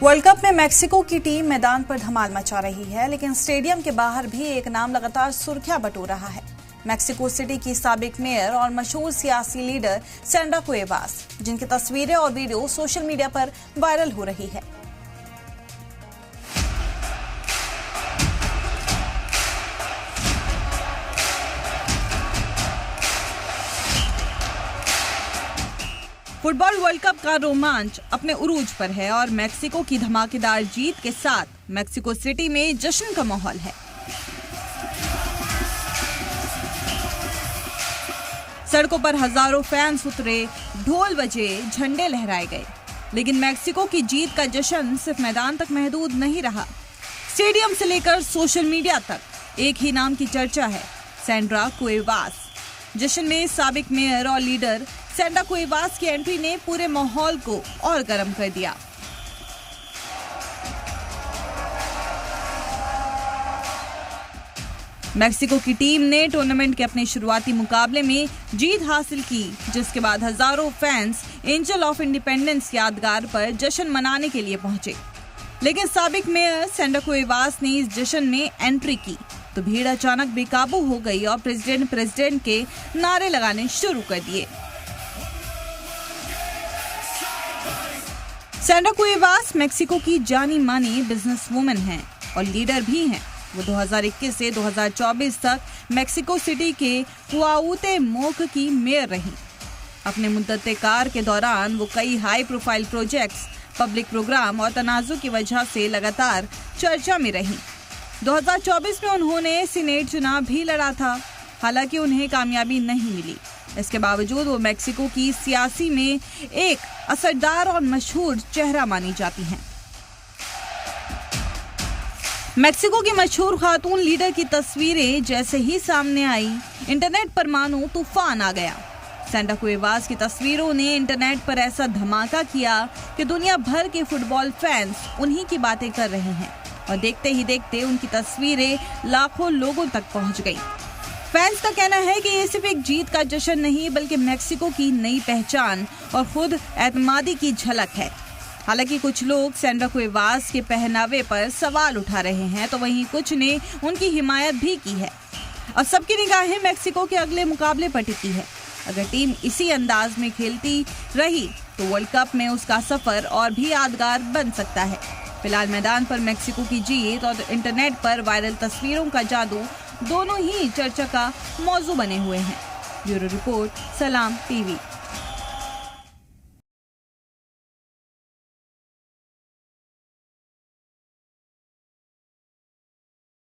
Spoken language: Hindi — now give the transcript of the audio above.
वर्ल्ड कप में मेक्सिको की टीम मैदान पर धमाल मचा रही है, लेकिन स्टेडियम के बाहर भी एक नाम लगातार सुर्खियां बटोर रहा है। मेक्सिको सिटी की साबिक मेयर और मशहूर सियासी लीडर सैंड्रा कुएवास, जिनकी तस्वीरें और वीडियो सोशल मीडिया पर वायरल हो रही है। फुटबॉल वर्ल्ड कप का रोमांच अपने उरूज पर है और मेक्सिको की धमाकेदार जीत के साथ मेक्सिको सिटी में जश्न का माहौल है। सड़कों पर हजारों फैंस उतरे, ढोल बजे, झंडे लहराए गए। लेकिन मेक्सिको की जीत का जश्न सिर्फ मैदान तक महदूद नहीं रहा। स्टेडियम से लेकर सोशल मीडिया तक एक ही नाम की चर्चा है, सैंड्रा कुएवास। जश्न में साबिक मेयर और लीडर सैंड्रा कुएवास की एंट्री ने पूरे माहौल को और गर्म कर दिया। मेक्सिको की टीम ने टूर्नामेंट के अपने शुरुआती मुकाबले में जीत हासिल की, जिसके बाद हजारों फैंस एंजल ऑफ इंडिपेंडेंस यादगार पर जश्न मनाने के लिए पहुंचे। लेकिन साबिक मेयर सैंड्रा कुएवास ने इस जश्न में एंट्री की तो भीड़ अचानक बेकाबू हो गई और प्रेसिडेंट के नारे लगाने शुरू कर दिए। सैंड्रा कुएवास मेक्सिको की जानी मानी बिजनेस वुमन हैं और लीडर भी हैं। वो 2021 से 2024 तक मेक्सिको सिटी के क्वाउतेमोक की मेयर रहीं। अपने मुद्दत-ए-कार के दौरान वो कई high profile projects, public programme और तनाज़ुर की वजह से लगातार चर्चा में रहीं। 2024 में उन्होंने सीनेट चुनाव भी लड़ा था, हालांकि उन्हें कामयाबी नहीं मिली। इसके बावजूद वो मेक्सिको की सियासी में एक असरदार और मशहूर चेहरा मानी जाती हैं। मेक्सिको की मशहूर खातून लीडर की तस्वीरें जैसे ही सामने आई, इंटरनेट पर मानो तूफान आ गया। सैंड्रा कुएवास की तस्वीरों ने इंटरनेट पर ऐसा धमाका किया कि दुनिया भर के फुटबॉल फैंस उन्हीं की बातें कर रहे हैं और देखते ही देखते उनकी तस्वीरें लाखों लोगों तक पहुंच गई। फैंस का कहना है कि ये सिर्फ एक जीत का जश्न नहीं, बल्कि मेक्सिको की नई पहचान और खुद एतमादी की झलक है। हालांकि कुछ लोग सैंड्रा कुएवास के पहनावे पर सवाल उठा रहे हैं, तो वहीं कुछ ने उनकी हिमायत भी की है। अब सबकी निगाहें मेक्सिको के अगले मुकाबले पर टिकी है। अगर टीम इसी अंदाज में खेलती रही तो वर्ल्ड कप में उसका सफर और भी यादगार बन सकता है। फिलहाल मैदान पर मेक्सिको की जीत और इंटरनेट पर वायरल तस्वीरों का जादू दोनों ही चर्चा का मौजू बने हुए हैं। ब्यूरो रिपोर्ट, सलाम टीवी।